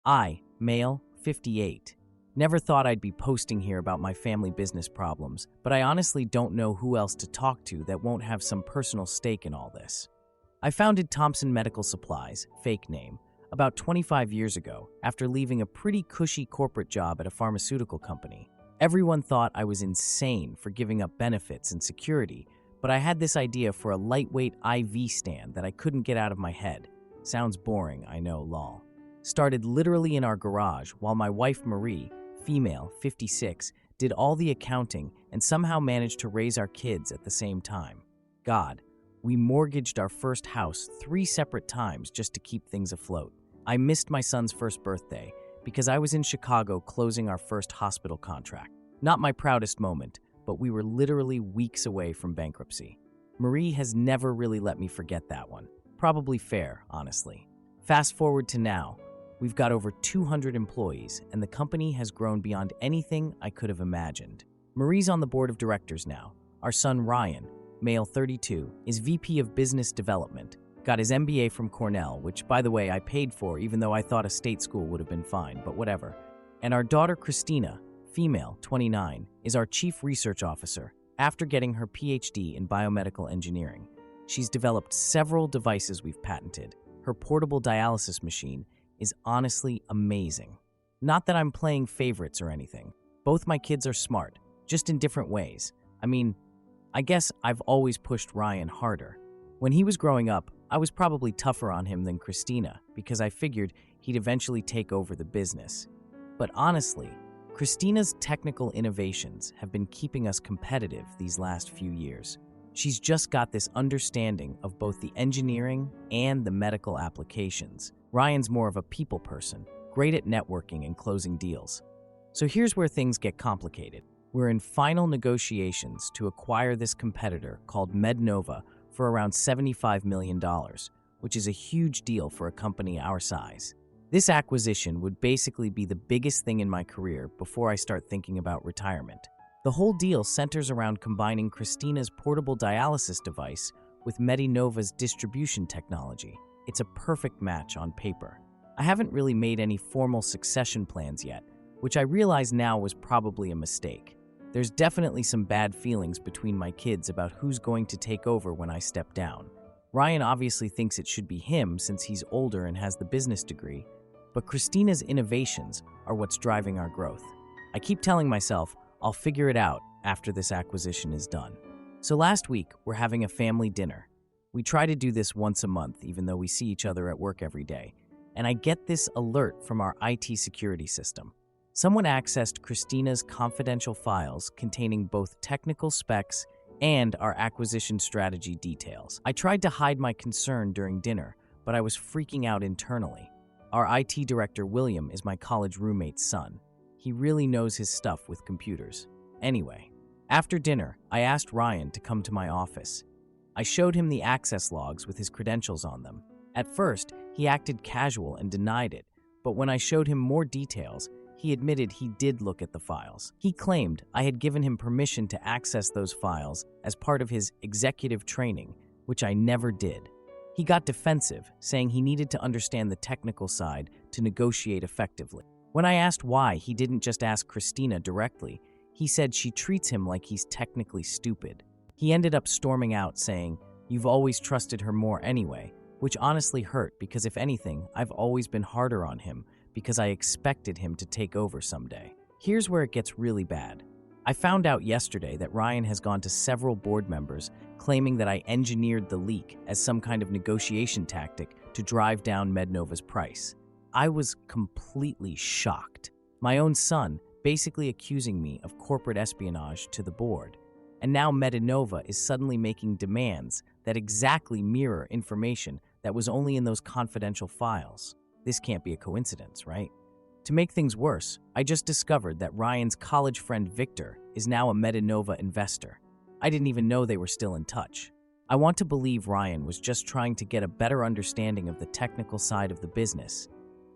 I, male, 58. Never thought I'd be posting here about my family business problems, but I honestly don't know who else to talk to that won't have some personal stake in all this. I founded Thompson Medical Supplies, fake name, about 25 years ago after leaving a pretty cushy corporate job at a pharmaceutical company. Everyone thought I was insane for giving up benefits and security, but I had this idea for a lightweight IV stand that I couldn't get out of my head. Sounds boring, I know, lol. Started literally in our garage while my wife Marie, female, 56, did all the accounting and somehow managed to raise our kids at the same time. God, we mortgaged our first house 3 separate times just to keep things afloat. I missed my son's first birthday because I was in Chicago closing our first hospital contract. Not my proudest moment, but we were literally weeks away from bankruptcy. Marie has never really let me forget that one. Probably fair, honestly. Fast forward to now, we've got over 200 employees, and the company has grown beyond anything I could have imagined. Marie's on the board of directors now. Our son Ryan, male 32, is VP of Business Development. Got his MBA from Cornell, which, by the way, I paid for even though I thought a state school would have been fine, but whatever. And our daughter Christina, female, 29, is our Chief Research Officer after getting her PhD in biomedical engineering. She's developed several devices we've patented. Her portable dialysis machine is honestly amazing. Not that I'm playing favorites or anything. Both my kids are smart, just in different ways. I guess I've always pushed Ryan harder. When he was growing up, I was probably tougher on him than Christina because I figured he'd eventually take over the business. But honestly, Christina's technical innovations have been keeping us competitive these last few years. She's just got this understanding of both the engineering and the medical applications. Ryan's more of a people person, great at networking and closing deals. So here's where things get complicated. We're in final negotiations to acquire this competitor called MedNova for around $75 million, which is a huge deal for a company our size. This acquisition would basically be the biggest thing in my career before I start thinking about retirement. The whole deal centers around combining Christina's portable dialysis device with MedNova's distribution technology. It's a perfect match on paper. I haven't really made any formal succession plans yet, which I realize now was probably a mistake. There's definitely some bad feelings between my kids about who's going to take over when I step down. Ryan obviously thinks it should be him since he's older and has the business degree, but Christina's innovations are what's driving our growth. I keep telling myself I'll figure it out after this acquisition is done. So last week, we're having a family dinner. We try to do this once a month, even though we see each other at work every day. And I get this alert from our IT security system. Someone accessed Christina's confidential files containing both technical specs and our acquisition strategy details. I tried to hide my concern during dinner, but I was freaking out internally. Our IT director, William, is my college roommate's son. He really knows his stuff with computers. Anyway, after dinner, I asked Ryan to come to my office. I showed him the access logs with his credentials on them. At first, he acted casual and denied it, but when I showed him more details, he admitted he did look at the files. He claimed I had given him permission to access those files as part of his executive training, which I never did. He got defensive, saying he needed to understand the technical side to negotiate effectively. When I asked why he didn't just ask Christina directly, he said she treats him like he's technically stupid. He ended up storming out saying, "You've always trusted her more anyway," which honestly hurt because if anything, I've always been harder on him because I expected him to take over someday. Here's where it gets really bad. I found out yesterday that Ryan has gone to several board members claiming that I engineered the leak as some kind of negotiation tactic to drive down MedNova's price. I was completely shocked. My own son basically accusing me of corporate espionage to the board. And now MedNova is suddenly making demands that exactly mirror information that was only in those confidential files. This can't be a coincidence, right? To make things worse, I just discovered that Ryan's college friend Victor is now a MedNova investor. I didn't even know they were still in touch. I want to believe Ryan was just trying to get a better understanding of the technical side of the business.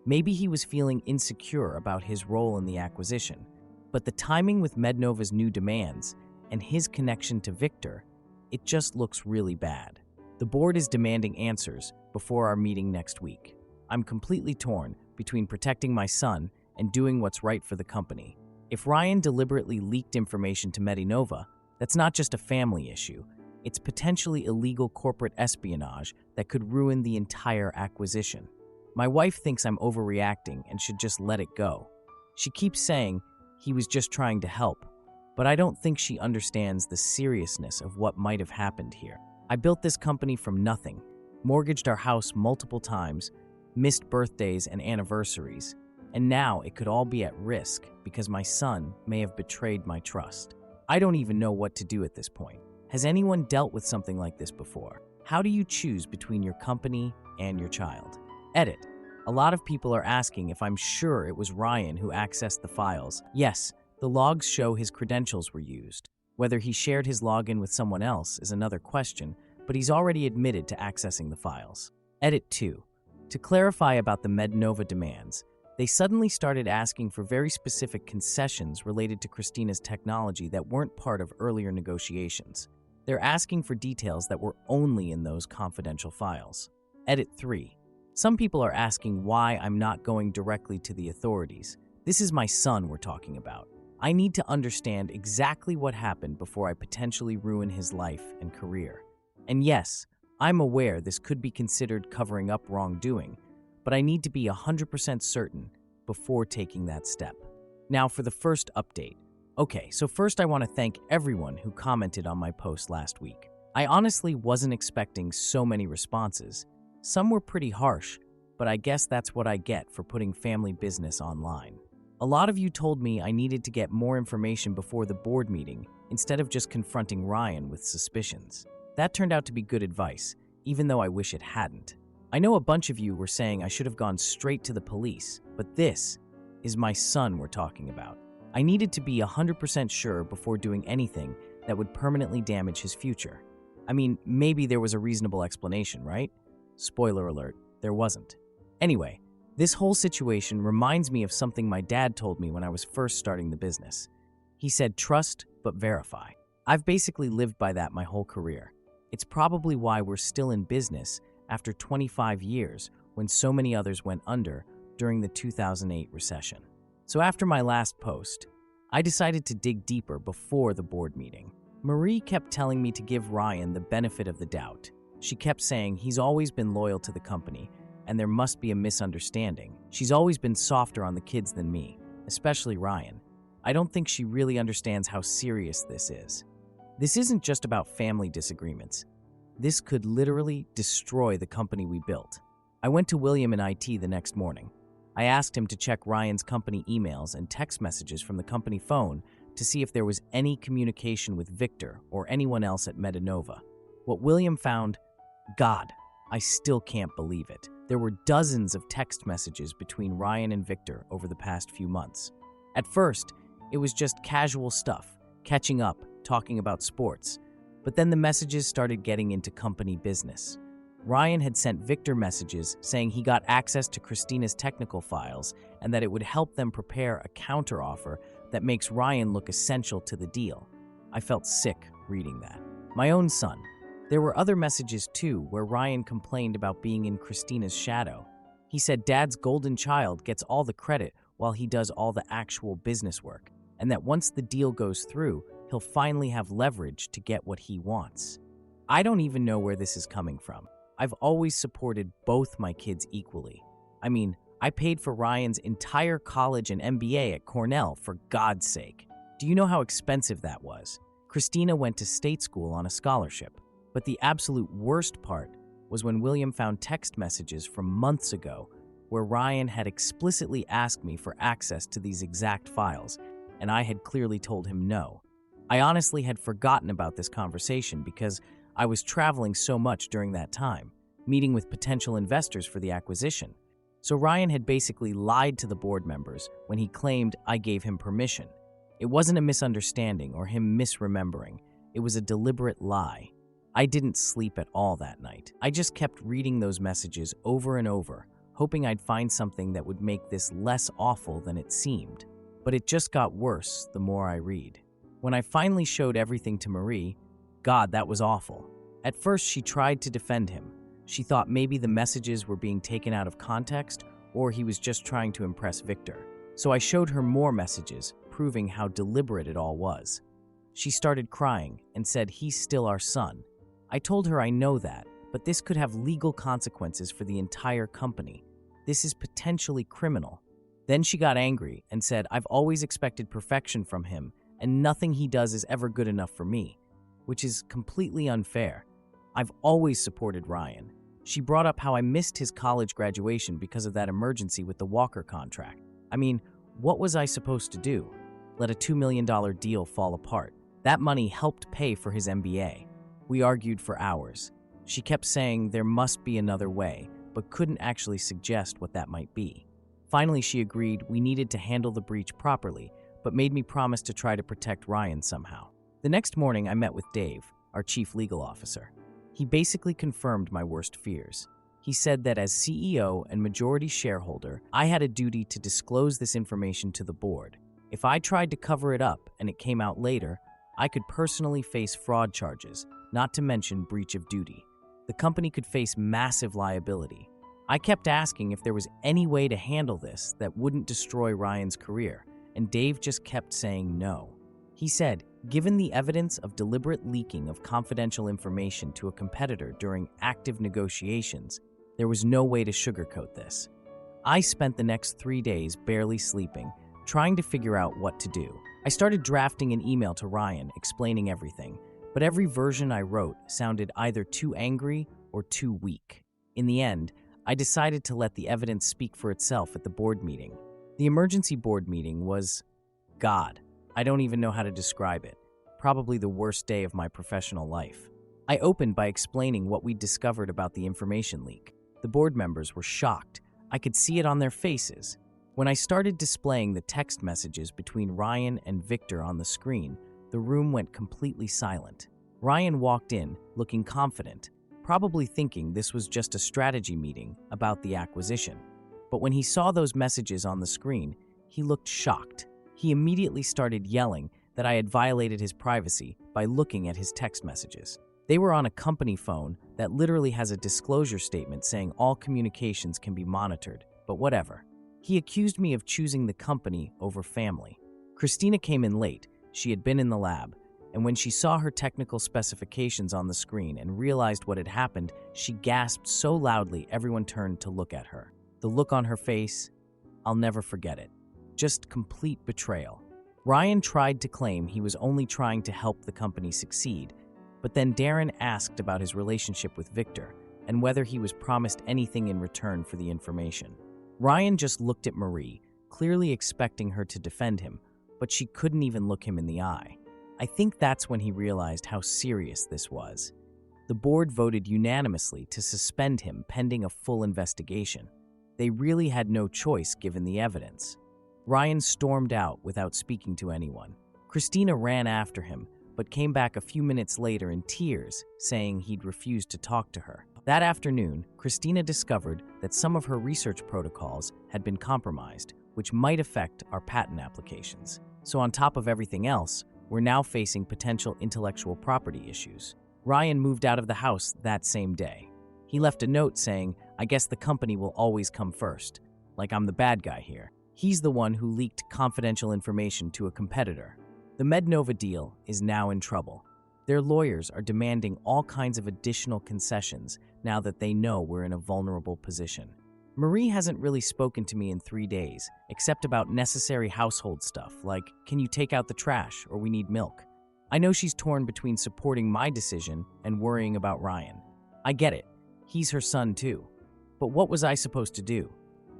Maybe he was feeling insecure about his role in the acquisition, but the timing with MedNova's new demands and his connection to Victor, it just looks really bad. The board is demanding answers before our meeting next week. I'm completely torn, between protecting my son and doing what's right for the company. If Ryan deliberately leaked information to Medinova, that's not just a family issue. It's potentially illegal corporate espionage that could ruin the entire acquisition. My wife thinks I'm overreacting and should just let it go. She keeps saying he was just trying to help, but I don't think she understands the seriousness of what might have happened here. I built this company from nothing, mortgaged our house multiple times, missed birthdays and anniversaries, and now it could all be at risk because my son may have betrayed my trust. I don't even know what to do at this point. Has anyone dealt with something like this before? How do you choose between your company and your child? Edit. A lot of people are asking if I'm sure it was Ryan who accessed the files. Yes, the logs show his credentials were used. Whether he shared his login with someone else is another question, but he's already admitted to accessing the files. Edit 2. To clarify about the Medinova demands, they suddenly started asking for very specific concessions related to Christina's technology that weren't part of earlier negotiations. They're asking for details that were only in those confidential files. Edit 3. Some people are asking why I'm not going directly to the authorities. This is my son we're talking about. I need to understand exactly what happened before I potentially ruin his life and career. And yes, I'm aware this could be considered covering up wrongdoing, but I need to be 100% certain before taking that step. Now for the first update. Okay, so first I want to thank everyone who commented on my post last week. I honestly wasn't expecting so many responses. Some were pretty harsh, but I guess that's what I get for putting family business online. A lot of you told me I needed to get more information before the board meeting instead of just confronting Ryan with suspicions. That turned out to be good advice, even though I wish it hadn't. I know a bunch of you were saying I should have gone straight to the police, but this is my son we're talking about. I needed to be 100% sure before doing anything that would permanently damage his future. I mean, maybe there was a reasonable explanation, right? Spoiler alert, there wasn't. Anyway, this whole situation reminds me of something my dad told me when I was first starting the business. He said, trust but verify. I've basically lived by that my whole career. It's probably why we're still in business after 25 years when so many others went under during the 2008 recession. So after my last post, I decided to dig deeper before the board meeting. Marie kept telling me to give Ryan the benefit of the doubt. She kept saying he's always been loyal to the company and there must be a misunderstanding. She's always been softer on the kids than me, especially Ryan. I don't think she really understands how serious this is. This isn't just about family disagreements. This could literally destroy the company we built. I went to William in IT the next morning. I asked him to check Ryan's company emails and text messages from the company phone to see if there was any communication with Victor or anyone else at Medinova. What William found, God, I still can't believe it. There were dozens of text messages between Ryan and Victor over the past few months. At first, it was just casual stuff, catching up, talking about sports. But then the messages started getting into company business. Ryan had sent Victor messages saying he got access to Christina's technical files and that it would help them prepare a counteroffer that makes Ryan look essential to the deal. I felt sick reading that. My own son. There were other messages too where Ryan complained about being in Christina's shadow. He said Dad's golden child gets all the credit while he does all the actual business work, and that once the deal goes through, he'll finally have leverage to get what he wants. I don't even know where this is coming from. I've always supported both my kids equally. I mean, I paid for Ryan's entire college and MBA at Cornell, for God's sake. Do you know how expensive that was? Christina went to state school on a scholarship. But the absolute worst part was when William found text messages from months ago where Ryan had explicitly asked me for access to these exact files, and I had clearly told him no. I honestly had forgotten about this conversation because I was traveling so much during that time, meeting with potential investors for the acquisition. So Ryan had basically lied to the board members when he claimed I gave him permission. It wasn't a misunderstanding or him misremembering. It was a deliberate lie. I didn't sleep at all that night. I just kept reading those messages over and over, hoping I'd find something that would make this less awful than it seemed. But it just got worse the more I read. When I finally showed everything to Marie, God, that was awful. At first, she tried to defend him. She thought maybe the messages were being taken out of context or he was just trying to impress Victor. So I showed her more messages, proving how deliberate it all was. She started crying and said he's still our son. I told her I know that, but this could have legal consequences for the entire company. This is potentially criminal. Then she got angry and said I've always expected perfection from him and nothing he does is ever good enough for me, which is completely unfair. I've always supported Ryan. She brought up how I missed his college graduation because of that emergency with the Walker contract. I mean, what was I supposed to do? Let a $2 million deal fall apart. That money helped pay for his MBA. We argued for hours. She kept saying there must be another way, but couldn't actually suggest what that might be. Finally, she agreed we needed to handle the breach properly, but made me promise to try to protect Ryan somehow. The next morning, I met with Dave, our chief legal officer. He basically confirmed my worst fears. He said that as CEO and majority shareholder, I had a duty to disclose this information to the board. If I tried to cover it up and it came out later, I could personally face fraud charges, not to mention breach of duty. The company could face massive liability. I kept asking if there was any way to handle this that wouldn't destroy Ryan's career, and Dave just kept saying no. He said, given the evidence of deliberate leaking of confidential information to a competitor during active negotiations, there was no way to sugarcoat this. I spent the next 3 days barely sleeping, trying to figure out what to do. I started drafting an email to Ryan explaining everything, but every version I wrote sounded either too angry or too weak. In the end, I decided to let the evidence speak for itself at the board meeting. The emergency board meeting was, God, I don't even know how to describe it. Probably the worst day of my professional life. I opened by explaining what we'd discovered about the information leak. The board members were shocked. I could see it on their faces. When I started displaying the text messages between Ryan and Victor on the screen, the room went completely silent. Ryan walked in, looking confident, probably thinking this was just a strategy meeting about the acquisition. But when he saw those messages on the screen, he looked shocked. He immediately started yelling that I had violated his privacy by looking at his text messages. They were on a company phone that literally has a disclosure statement saying all communications can be monitored, but whatever. He accused me of choosing the company over family. Christina came in late. She had been in the lab, and when she saw her technical specifications on the screen and realized what had happened, she gasped so loudly everyone turned to look at her. The look on her face, I'll never forget it. Just complete betrayal. Ryan tried to claim he was only trying to help the company succeed, but then Darren asked about his relationship with Victor and whether he was promised anything in return for the information. Ryan just looked at Marie, clearly expecting her to defend him, but she couldn't even look him in the eye. I think that's when he realized how serious this was. The board voted unanimously to suspend him pending a full investigation. They really had no choice given the evidence. Ryan stormed out without speaking to anyone. Christina ran after him, but came back a few minutes later in tears, saying he'd refused to talk to her. That afternoon, Christina discovered that some of her research protocols had been compromised, which might affect our patent applications. So on top of everything else, we're now facing potential intellectual property issues. Ryan moved out of the house that same day. He left a note saying, I guess the company will always come first, like I'm the bad guy here. He's the one who leaked confidential information to a competitor. The MedNova deal is now in trouble. Their lawyers are demanding all kinds of additional concessions now that they know we're in a vulnerable position. Marie hasn't really spoken to me in 3 days, except about necessary household stuff like, can you take out the trash or we need milk? I know she's torn between supporting my decision and worrying about Ryan. I get it. He's her son too. But what was I supposed to do?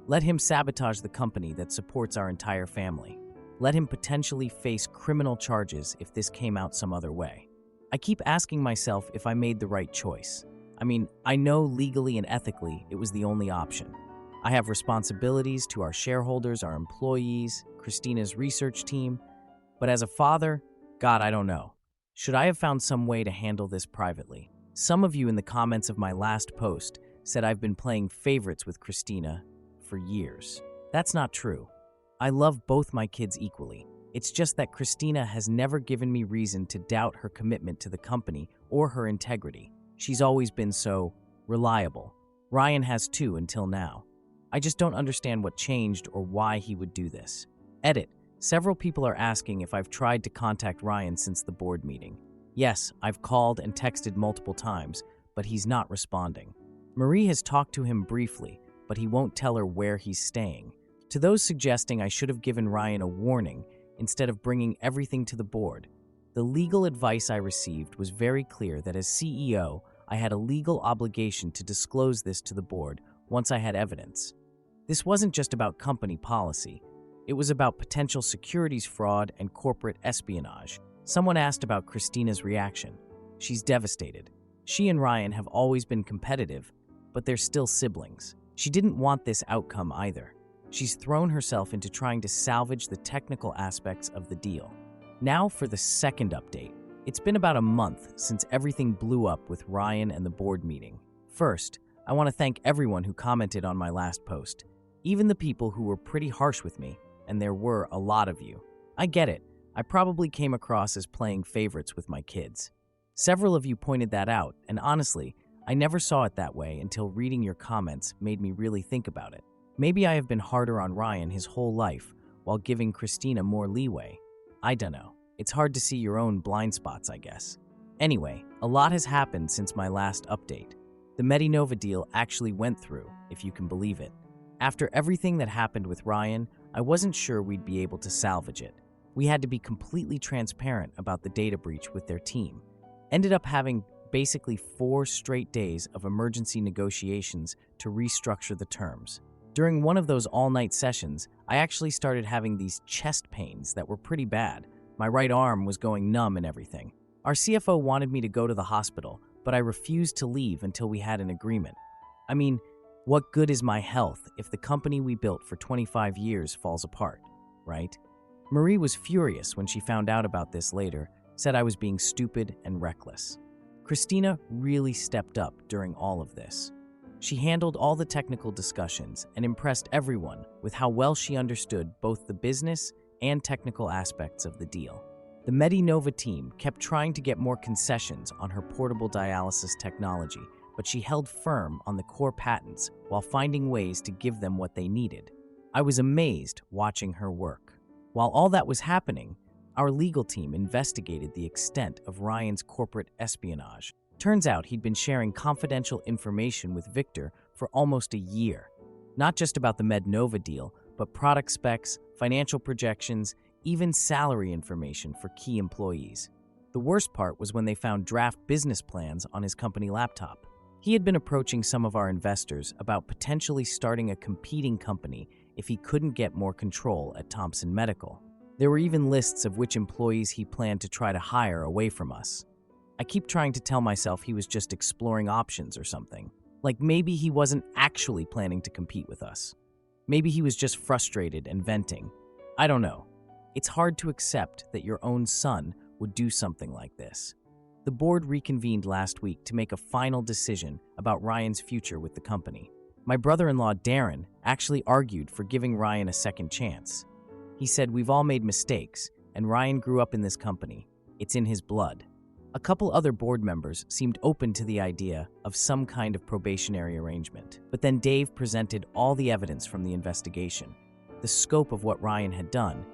Let him sabotage the company that supports our entire family. Let him potentially face criminal charges if this came out some other way. I keep asking myself if I made the right choice. I mean, I know legally and ethically it was the only option. I have responsibilities to our shareholders, our employees, Christina's research team. But as a father, God, I don't know. Should I have found some way to handle this privately? Some of you in the comments of my last post said I've been playing favorites with Christina for years. That's not true. I love both my kids equally. It's just that Christina has never given me reason to doubt her commitment to the company or her integrity. She's always been so reliable. Ryan has too until now. I just don't understand what changed or why he would do this. Edit. Several people are asking if I've tried to contact Ryan since the board meeting. Yes, I've called and texted multiple times, but he's not responding. Marie has talked to him briefly, but he won't tell her where he's staying. To those suggesting I should have given Ryan a warning instead of bringing everything to the board, the legal advice I received was very clear that as CEO, I had a legal obligation to disclose this to the board once I had evidence. This wasn't just about company policy. It was about potential securities fraud and corporate espionage. Someone asked about Christina's reaction. She's devastated. She and Ryan have always been competitive, but they're still siblings. She didn't want this outcome either. She's thrown herself into trying to salvage the technical aspects of the deal. Now for the second update. It's been about a month since everything blew up with Ryan and the board meeting. First, I want to thank everyone who commented on my last post, even the people who were pretty harsh with me, and there were a lot of you. I get it. I probably came across as playing favorites with my kids. Several of you pointed that out, and honestly, I never saw it that way until reading your comments made me really think about it. Maybe I have been harder on Ryan his whole life while giving Christina more leeway. I don't know. It's hard to see your own blind spots, I guess. Anyway, a lot has happened since my last update. The Medinova deal actually went through, if you can believe it. After everything that happened with Ryan, I wasn't sure we'd be able to salvage it. We had to be completely transparent about the data breach with their team. Ended up having basically 4 straight days of emergency negotiations to restructure the terms. During one of those all-night sessions, I actually started having these chest pains that were pretty bad. My right arm was going numb and everything. Our CFO wanted me to go to the hospital, but I refused to leave until we had an agreement. I mean, what good is my health if the company we built for 25 years falls apart, right? Marie was furious when she found out about this later, said I was being stupid and reckless. Christina really stepped up during all of this. She handled all the technical discussions and impressed everyone with how well she understood both the business and technical aspects of the deal. The Medinova team kept trying to get more concessions on her portable dialysis technology, but she held firm on the core patents while finding ways to give them what they needed. I was amazed watching her work. While all that was happening, our legal team investigated the extent of Ryan's corporate espionage. Turns out he'd been sharing confidential information with Victor for almost a year. Not just about the Medinova deal, but product specs, financial projections, even salary information for key employees. The worst part was when they found draft business plans on his company laptop. He had been approaching some of our investors about potentially starting a competing company if he couldn't get more control at Thompson Medical. There were even lists of which employees he planned to try to hire away from us. I keep trying to tell myself he was just exploring options or something. Like maybe he wasn't actually planning to compete with us. Maybe he was just frustrated and venting. I don't know. It's hard to accept that your own son would do something like this. The board reconvened last week to make a final decision about Ryan's future with the company. My brother-in-law, Darren, actually argued for giving Ryan a second chance. He said, "We've all made mistakes, and Ryan grew up in this company. It's in his blood." A couple other board members seemed open to the idea of some kind of probationary arrangement. But then Dave presented all the evidence from the investigation. The scope of what Ryan had done,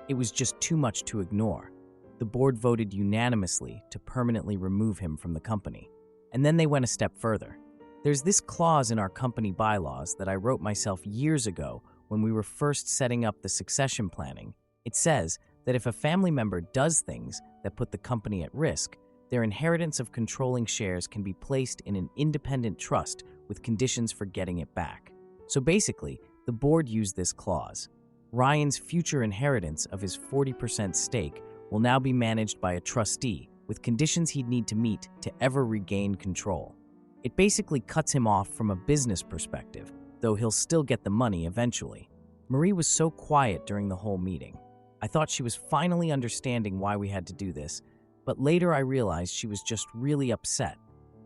it was just too much to ignore. The board voted unanimously to permanently remove him from the company. And then they went a step further. There's this clause in our company bylaws that I wrote myself years ago when we were first setting up the succession planning. It says that if a family member does things that put the company at risk, their inheritance of controlling shares can be placed in an independent trust with conditions for getting it back. So basically, the board used this clause. Ryan's future inheritance of his 40% stake will now be managed by a trustee with conditions he'd need to meet to ever regain control. It basically cuts him off from a business perspective, though he'll still get the money eventually. Marie was so quiet during the whole meeting. I thought she was finally understanding why we had to do this, but later I realized she was just really upset.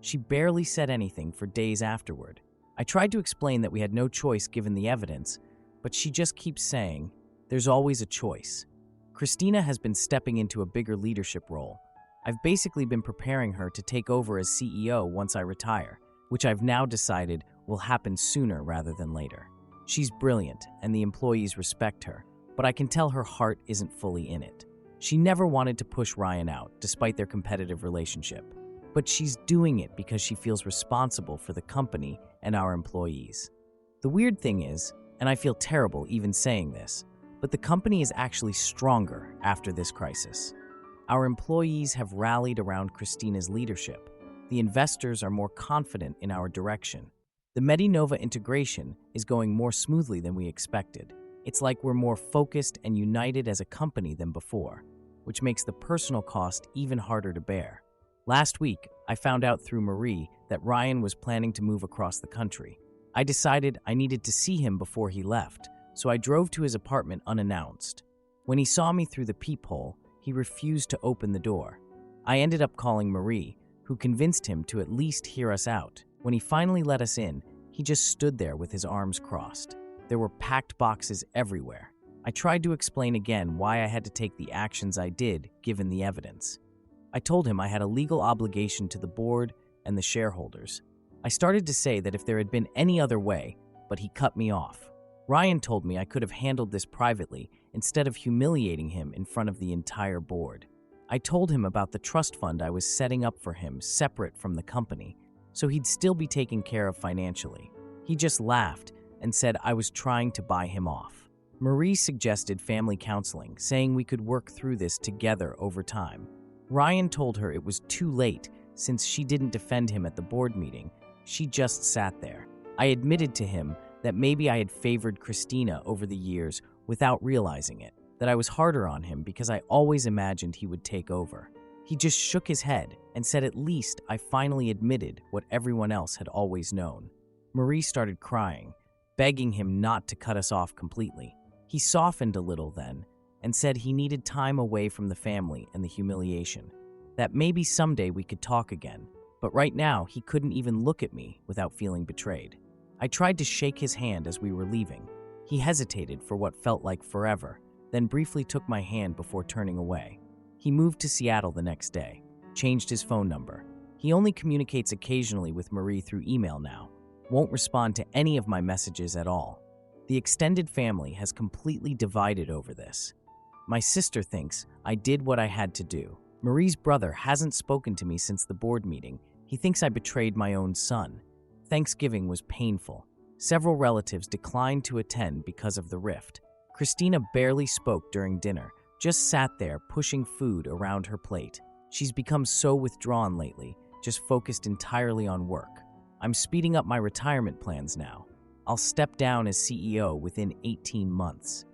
She barely said anything for days afterward. I tried to explain that we had no choice given the evidence, but she just keeps saying, "There's always a choice." Christina has been stepping into a bigger leadership role. I've basically been preparing her to take over as CEO once I retire, which I've now decided will happen sooner rather than later. She's brilliant, and the employees respect her, but I can tell her heart isn't fully in it. She never wanted to push Ryan out, despite their competitive relationship. But she's doing it because she feels responsible for the company and our employees. The weird thing is, and I feel terrible even saying this, but the company is actually stronger after this crisis. Our employees have rallied around Christina's leadership. The investors are more confident in our direction. The Medinova integration is going more smoothly than we expected. It's like we're more focused and united as a company than before, which makes the personal cost even harder to bear. Last week, I found out through Marie that Ryan was planning to move across the country. I decided I needed to see him before he left, so I drove to his apartment unannounced. When he saw me through the peephole, he refused to open the door. I ended up calling Marie, who convinced him to at least hear us out. When he finally let us in, he just stood there with his arms crossed. There were packed boxes everywhere. I tried to explain again why I had to take the actions I did, given the evidence. I told him I had a legal obligation to the board and the shareholders. I started to say that if there had been any other way, but he cut me off. Ryan told me I could have handled this privately instead of humiliating him in front of the entire board. I told him about the trust fund I was setting up for him separate from the company, so he'd still be taken care of financially. He just laughed and said I was trying to buy him off. Marie suggested family counseling, saying we could work through this together over time. Ryan told her it was too late since she didn't defend him at the board meeting. She just sat there. I admitted to him that maybe I had favored Christina over the years without realizing it, that I was harder on him because I always imagined he would take over. He just shook his head and said at least I finally admitted what everyone else had always known. Marie started crying, begging him not to cut us off completely. He softened a little then and said he needed time away from the family and the humiliation, that maybe someday we could talk again, but right now he couldn't even look at me without feeling betrayed. I tried to shake his hand as we were leaving. He hesitated for what felt like forever, then briefly took my hand before turning away. He moved to Seattle the next day, changed his phone number. He only communicates occasionally with Marie through email now, won't respond to any of my messages at all. The extended family has completely divided over this. My sister thinks I did what I had to do. Marie's brother hasn't spoken to me since the board meeting. He thinks I betrayed my own son. Thanksgiving was painful. Several relatives declined to attend because of the rift. Christina barely spoke during dinner, just sat there pushing food around her plate. She's become so withdrawn lately, just focused entirely on work. I'm speeding up my retirement plans now. I'll step down as CEO within 18 months.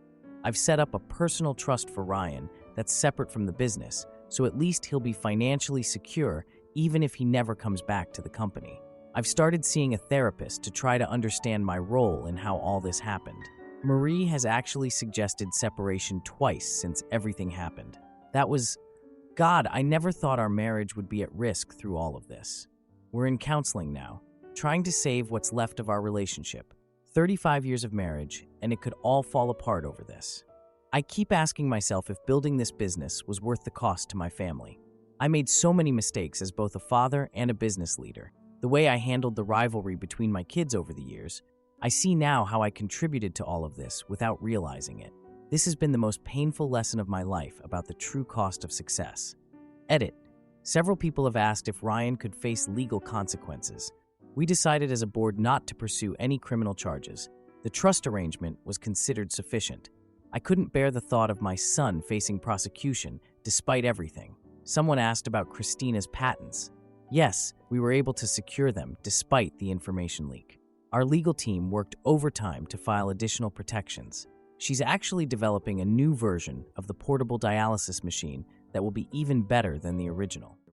I've set up a personal trust for Ryan that's separate from the business, so at least he'll be financially secure even if he never comes back to the company. I've started seeing a therapist to try to understand my role in how all this happened. Marie has actually suggested separation twice since everything happened. God, I never thought our marriage would be at risk through all of this. We're in counseling now, trying to save what's left of our relationship. 35 years of marriage, and it could all fall apart over this. I keep asking myself if building this business was worth the cost to my family. I made so many mistakes as both a father and a business leader. The way I handled the rivalry between my kids over the years, I see now how I contributed to all of this without realizing it. This has been the most painful lesson of my life about the true cost of success. Edit. Several people have asked if Ryan could face legal consequences. We decided as a board not to pursue any criminal charges. The trust arrangement was considered sufficient. I couldn't bear the thought of my son facing prosecution despite everything. Someone asked about Christina's patents. Yes, we were able to secure them despite the information leak. Our legal team worked overtime to file additional protections. She's actually developing a new version of the portable dialysis machine that will be even better than the original.